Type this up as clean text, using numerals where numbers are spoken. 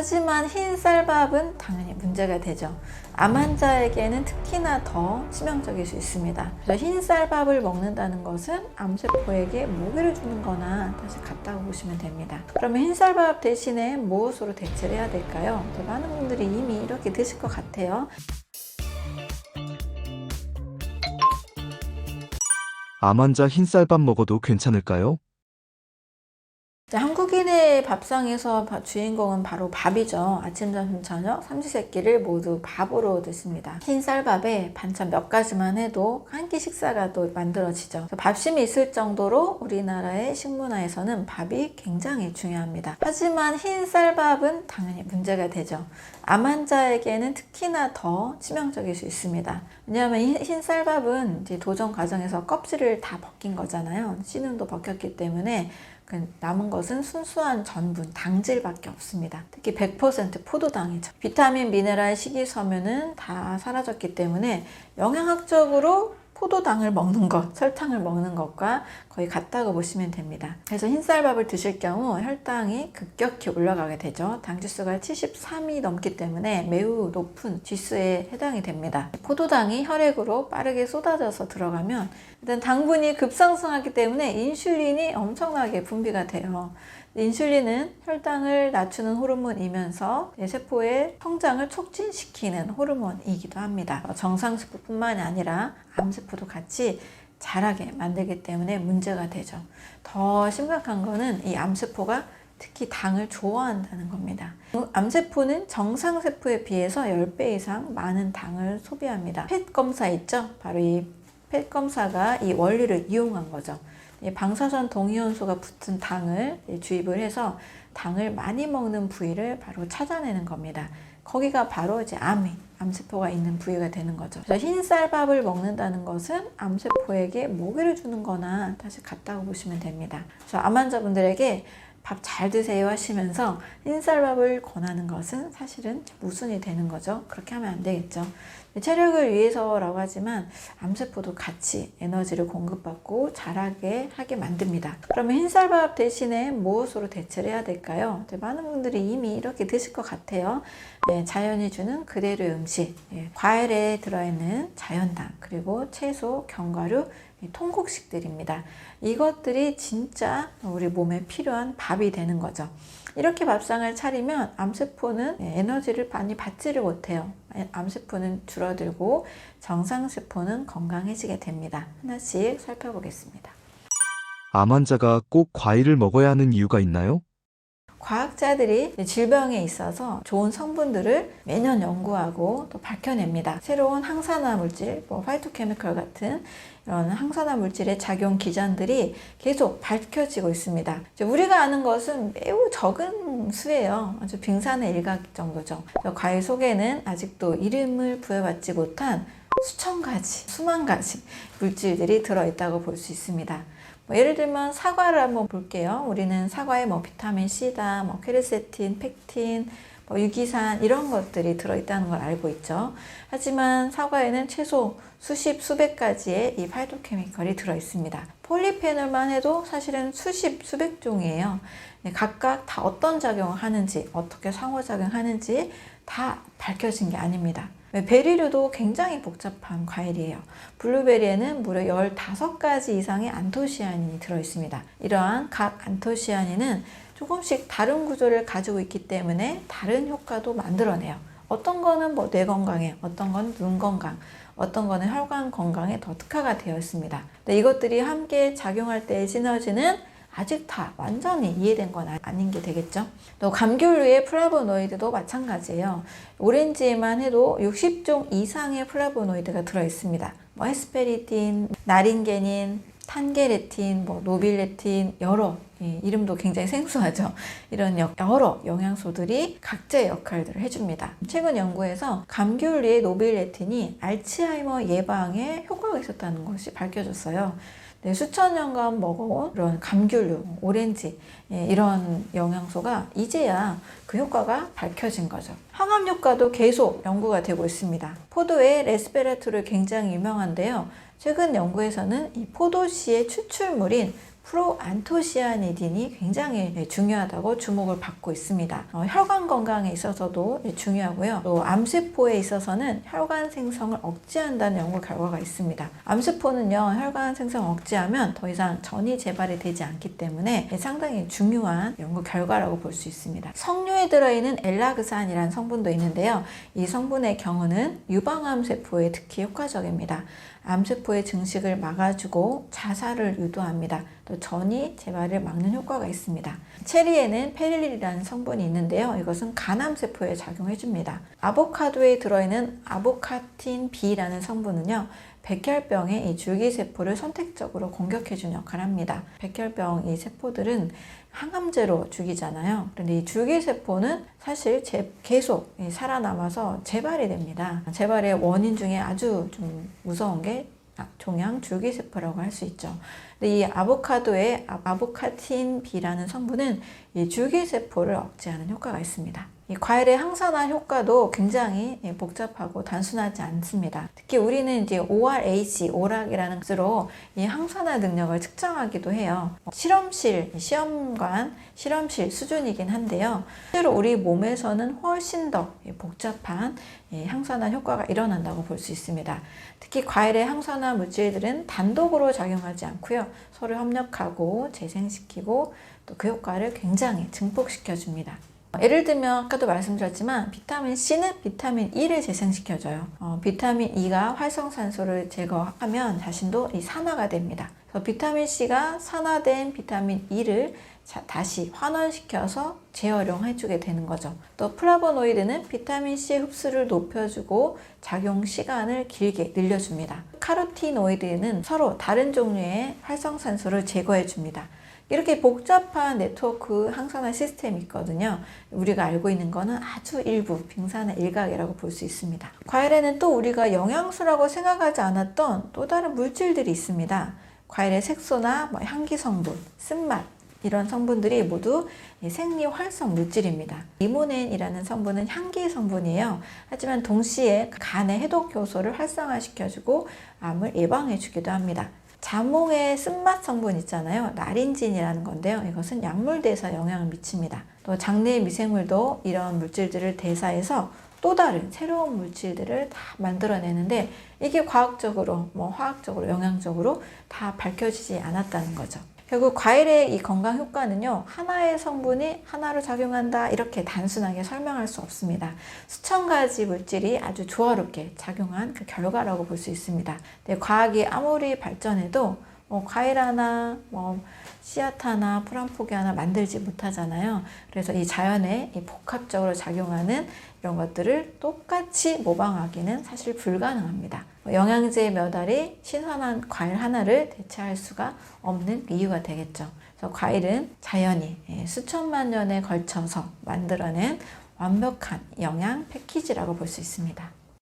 하지만 흰 쌀밥은 당연히 문제가 되죠. 암 환자에게는 특히나 더 치명적일 수 있습니다. 그래서 흰 쌀밥을 먹는다는 것은 암세포에게 모기를 주는 거나 다시 같다고 보시면 됩니다. 그러면 흰 쌀밥 대신에 무엇으로 대체를 해야 될까요? 많은 분들이 이미 이렇게 드실 것 같아요. 암 환자 흰쌀밥 먹어도 괜찮을까요? 한국인의 밥상에서 주인공은 바로 밥이죠. 아침, 점심, 저녁, 삼시세끼를 모두 밥으로 드십니다. 흰 쌀밥에 반찬 몇 가지만 해도 한 끼 식사가 또 만들어지죠. 밥심이 있을 정도로 우리나라의 식문화에서는 밥이 굉장히 중요합니다. 하지만 흰 쌀밥은 당연히 문제가 되죠. 암 환자에게는 특히나 더 치명적일 수 있습니다. 왜냐하면 흰 쌀밥은 이제 도전 과정에서 껍질을 다 벗긴 거잖아요. 씨눈도 벗겼기 때문에 남은 것은 순수한 전분, 당질밖에 없습니다. 특히 100% 포도당이죠. 비타민, 미네랄, 식이섬유는 다 사라졌기 때문에 영양학적으로 포도당을 먹는 것, 설탕을 먹는 것과 거의 같다고 보시면 됩니다. 그래서 흰쌀밥을 드실 경우 혈당이 급격히 올라가게 되죠. 당지수가 73이 넘기 때문에 매우 높은 지수에 해당이 됩니다. 포도당이 혈액으로 빠르게 쏟아져서 들어가면 일단 당분이 급상승하기 때문에 인슐린이 엄청나게 분비가 돼요. 인슐린은 혈당을 낮추는 호르몬이면서 세포의 성장을 촉진시키는 호르몬이기도 합니다. 정상세포뿐만이 아니라 암세포도 같이 자라게 만들기 때문에 문제가 되죠. 더 심각한 거는 이 암세포가 특히 당을 좋아한다는 겁니다. 암세포는 정상세포에 비해서 10배 이상 많은 당을 소비합니다. 펫 검사 있죠? 바로 이 펫 검사가 이 원리를 이용한 거죠. 방사선 동위원소가 붙은 당을 주입을 해서 당을 많이 먹는 부위를 바로 찾아내는 겁니다. 거기가 바로 이제 암세포가 있는 부위가 되는 거죠. 그래서 흰 쌀밥을 먹는다는 것은 암세포에게 모기를 주는 거나 다시 같다고 보시면 됩니다. 그래서 암 환자분들에게 밥 잘 드세요 하시면서 흰쌀밥을 권하는 것은 사실은 모순이 되는 거죠. 그렇게 하면 안 되겠죠. 체력을 위해서라고 하지만 암세포도 같이 에너지를 공급받고 자라게 하게 만듭니다. 그러면 흰쌀밥 대신에 무엇으로 대체를 해야 될까요? 많은 분들이 이미 이렇게 드실 것 같아요. 자연이 주는 그대로의 음식, 과일에 들어있는 자연당, 그리고 채소, 견과류, 통곡식들입니다. 이것들이 진짜 우리 몸에 필요한 밥이 되는 거죠. 이렇게 밥상을 차리면 암세포는 에너지를 많이 받지를 못해요. 암세포는 줄어들고 정상세포는 건강해지게 됩니다. 하나씩 살펴보겠습니다. 암 환자가 꼭 과일을 먹어야 하는 이유가 있나요? 과학자들이 질병에 있어서 좋은 성분들을 매년 연구하고 또 밝혀냅니다. 새로운 항산화 물질, 파이토케미컬 같은 이런 항산화 물질의 작용 기전들이 계속 밝혀지고 있습니다. 우리가 아는 것은 매우 적은 수예요. 아주 빙산의 일각 정도죠. 과일 속에는 아직도 이름을 부여받지 못한 수천 가지, 수만 가지 물질들이 들어있다고 볼 수 있습니다. 예를 들면 사과를 한번 볼게요. 우리는 사과에 비타민 C다, 퀘르세틴, 펙틴, 유기산 이런 것들이 들어있다는 걸 알고 있죠. 하지만 사과에는 최소 수십, 수백 가지의 이 파이토케미컬이 들어있습니다. 폴리페놀만 해도 사실은 수십, 수백 종이에요. 각각 다 어떤 작용을 하는지, 어떻게 상호작용하는지 다 밝혀진 게 아닙니다. 베리류도 굉장히 복잡한 과일이에요. 블루베리에는 무려 15가지 이상의 안토시아닌이 들어있습니다. 이러한 각 안토시아닌은 조금씩 다른 구조를 가지고 있기 때문에 다른 효과도 만들어내요. 어떤 거는 뇌 건강에, 어떤 건 눈 건강, 어떤 거는 혈관 건강에 더 특화가 되어 있습니다. 근데 이것들이 함께 작용할 때의 시너지는 아직 다 완전히 이해된 건 아닌 게 되겠죠. 또 감귤류의 플라보노이드도 마찬가지예요. 오렌지에만 해도 60종 이상의 플라보노이드가 들어있습니다. 헤스페리딘, 나린게닌, 탄게레틴, 노빌레틴 여러 이름도 굉장히 생소하죠. 이런 여러 영양소들이 각자의 역할들을 해줍니다. 최근 연구에서 감귤류의 노빌레틴이 알츠하이머 예방에 효과가 있었다는 것이 밝혀졌어요. 수천 년간 먹어온 그런 감귤류, 오렌지 이런 영양소가 이제야 그 효과가 밝혀진 거죠. 항암 효과도 계속 연구가 되고 있습니다. 포도의 레스베라트롤 굉장히 유명한데요. 최근 연구에서는 이 포도씨의 추출물인 프로안토시아니딘이 굉장히 중요하다고 주목을 받고 있습니다. 혈관 건강에 있어서도 중요하고요. 또 암세포에 있어서는 혈관 생성을 억제한다는 연구 결과가 있습니다. 암세포는요, 혈관 생성을 억제하면 더 이상 전이 재발이 되지 않기 때문에 상당히 중요한 연구 결과라고 볼 수 있습니다. 석류에 들어있는 엘라그산이라는 성분도 있는데요. 이 성분의 경우는 유방암세포에 특히 효과적입니다. 암세포의 증식을 막아주고 자살을 유도합니다. 또 전이 재발을 막는 효과가 있습니다. 체리에는 페릴이라는 성분이 있는데요. 이것은 간암세포에 작용해줍니다. 아보카도에 들어있는 아보카틴 B라는 성분은요, 백혈병의 이 줄기세포를 선택적으로 공격해주는 역할을 합니다. 백혈병 이 세포들은 항암제로 죽이잖아요. 그런데 이 줄기세포는 사실 계속 살아남아서 재발이 됩니다. 재발의 원인 중에 아주 좀 무서운 게 종양 줄기세포라고 할 수 있죠. 근데 이 아보카도의 아보카틴 B라는 성분은 이 줄기세포를 억제하는 효과가 있습니다. 이 과일의 항산화 효과도 굉장히 복잡하고 단순하지 않습니다. 특히 우리는 이제 ORAC, 오락이라는 것으로 이 항산화 능력을 측정하기도 해요. 실험실 수준이긴 한데요. 실제로 우리 몸에서는 훨씬 더 복잡한 항산화 효과가 일어난다고 볼 수 있습니다. 특히 과일의 항산화 물질들은 단독으로 작용하지 않고요. 서로 협력하고 재생시키고 또 그 효과를 굉장히 증폭시켜 줍니다. 예를 들면 아까도 말씀드렸지만 비타민 C는 비타민 E를 재생시켜줘요. 비타민 E가 활성산소를 제거하면 자신도 이 산화가 됩니다. 그래서 비타민 C가 산화된 비타민 E를 다시 환원시켜서 재활용해주게 되는 거죠. 또 플라보노이드는 비타민 C의 흡수를 높여주고 작용 시간을 길게 늘려줍니다. 카로티노이드는 서로 다른 종류의 활성산소를 제거해줍니다. 이렇게 복잡한 네트워크 항산화 시스템이 있거든요. 우리가 알고 있는 거는 아주 일부, 빙산의 일각이라고 볼 수 있습니다. 과일에는 또 우리가 영양소라고 생각하지 않았던 또 다른 물질들이 있습니다. 과일의 색소나 향기 성분, 쓴맛, 이런 성분들이 모두 생리활성 물질입니다. 리모넨이라는 성분은 향기 성분이에요. 하지만 동시에 간의 해독 효소를 활성화시켜주고 암을 예방해주기도 합니다. 자몽의 쓴맛 성분 있잖아요. 나린진이라는 건데요. 이것은 약물 대사에 영향을 미칩니다. 또 장내 미생물도 이런 물질들을 대사해서 또 다른 새로운 물질들을 다 만들어내는데 이게 과학적으로, 화학적으로, 영양적으로 다 밝혀지지 않았다는 거죠. 결국 과일의 이 건강 효과는요, 하나의 성분이 하나로 작용한다 이렇게 단순하게 설명할 수 없습니다. 수천 가지 물질이 아주 조화롭게 작용한 그 결과라고 볼 수 있습니다. 근데 과학이 아무리 발전해도 과일 하나, 씨앗 하나, 풀 한 포기 하나 만들지 못하잖아요. 그래서 이 자연에 복합적으로 작용하는 이런 것들을 똑같이 모방하기는 사실 불가능합니다. 영양제 몇 알이 신선한 과일 하나를 대체할 수가 없는 이유가 되겠죠. 그래서 과일은 자연이 수천만 년에 걸쳐서 만들어낸 완벽한 영양 패키지라고 볼 수 있습니다.